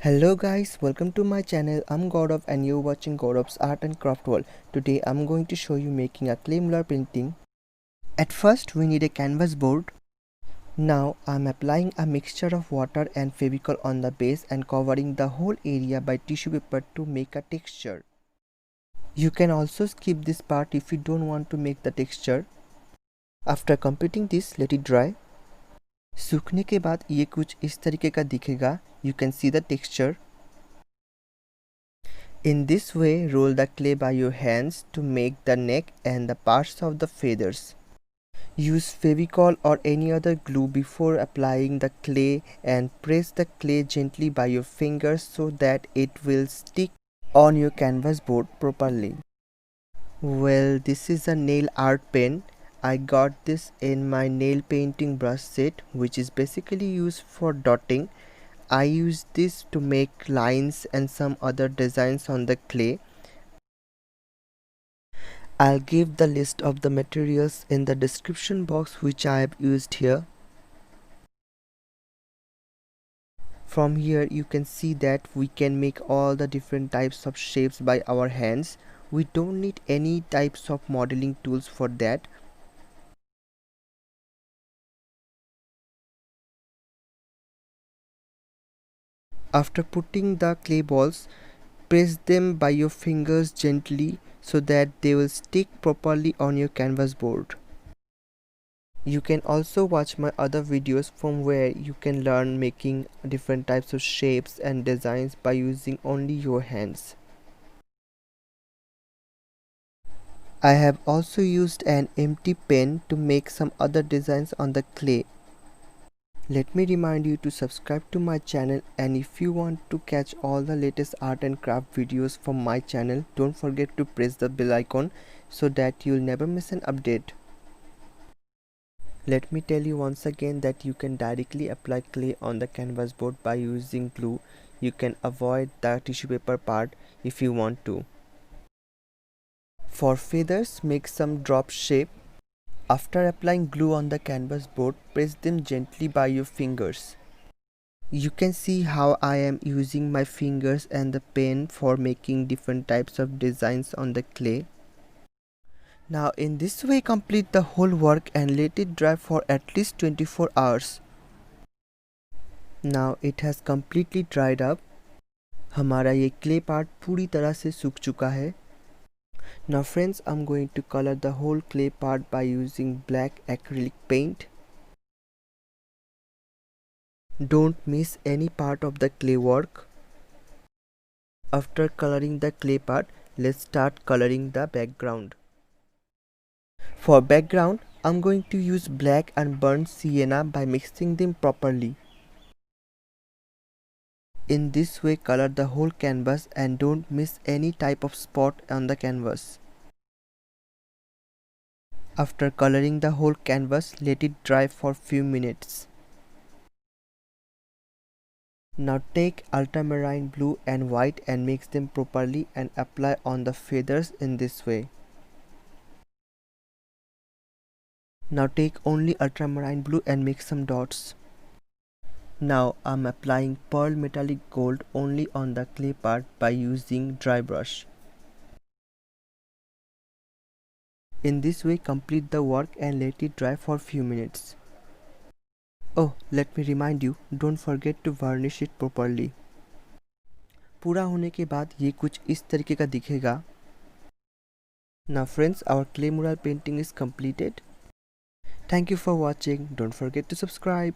Hello guys, welcome to my channel. I'm Gaurav and you're watching Gaurav's Art and Craft World. Today I'm going to show you making a clay mural painting. At first we need a canvas board. Now I'm applying a mixture of water and Fevicol on the base and covering the whole area by tissue paper to make a texture. You can also skip this part if you don't want to make the texture. After completing this, let it dry. सूखने के बाद ये कुछ इस तरीके का दिखेगा. You can see the texture. In this way, roll the clay by your hands to make the neck and the parts of the feathers. Use Fevicol or any other glue before applying the clay and press the clay gently by your fingers so that it will stick on your canvas board properly. Well, this is a nail art pen. I got this in my nail painting brush set, which is basically used for dotting. I use this to make lines and some other designs on the clay. I'll give the list of the materials in the description box which I have used here. From here you can see that we can make all the different types of shapes by our hands. We don't need any types of modeling tools for that. After putting the clay balls, press them by your fingers gently so that they will stick properly on your canvas board. You can also watch my other videos from where you can learn making different types of shapes and designs by using only your hands. I have also used an empty pen to make some other designs on the clay. Let me remind you to subscribe to my channel, and if you want to catch all the latest art and craft videos from my channel, don't forget to press the bell icon so that you'll never miss an update. Let me tell you once again that you can directly apply clay on the canvas board by using glue. You can avoid the tissue paper part if you want to. For feathers, make some drop shape. After applying glue on the canvas board, press them gently by your fingers. You can see how I am using my fingers and the pen for making different types of designs on the clay. Now in this way complete the whole work and let it dry for at least 24 hours. Now it has completely dried up. हमारा ये clay part पूरी तरह से सूख चुका है. Now friends, I'm going to color the whole clay part by using black acrylic paint. Don't miss any part of the clay work. After coloring the clay part, let's start coloring the background. For background, I'm going to use black and burnt sienna by mixing them properly. In this way, color the whole canvas and don't miss any type of spot on the canvas. After coloring the whole canvas, let it dry for few minutes. Now take ultramarine blue and white and mix them properly and apply on the feathers in this way. Now take only ultramarine blue and make some dots. Now I'm applying pearl metallic gold only on the clay part by using dry brush. In this way complete the work and let it dry for few minutes. Oh, let me remind you, don't forget to varnish it properly. पूरा होने के बाद ये कुछ इस तरीके का दिखेगा. Now friends, our clay mural painting is completed. Thank you for watching. Don't forget to subscribe.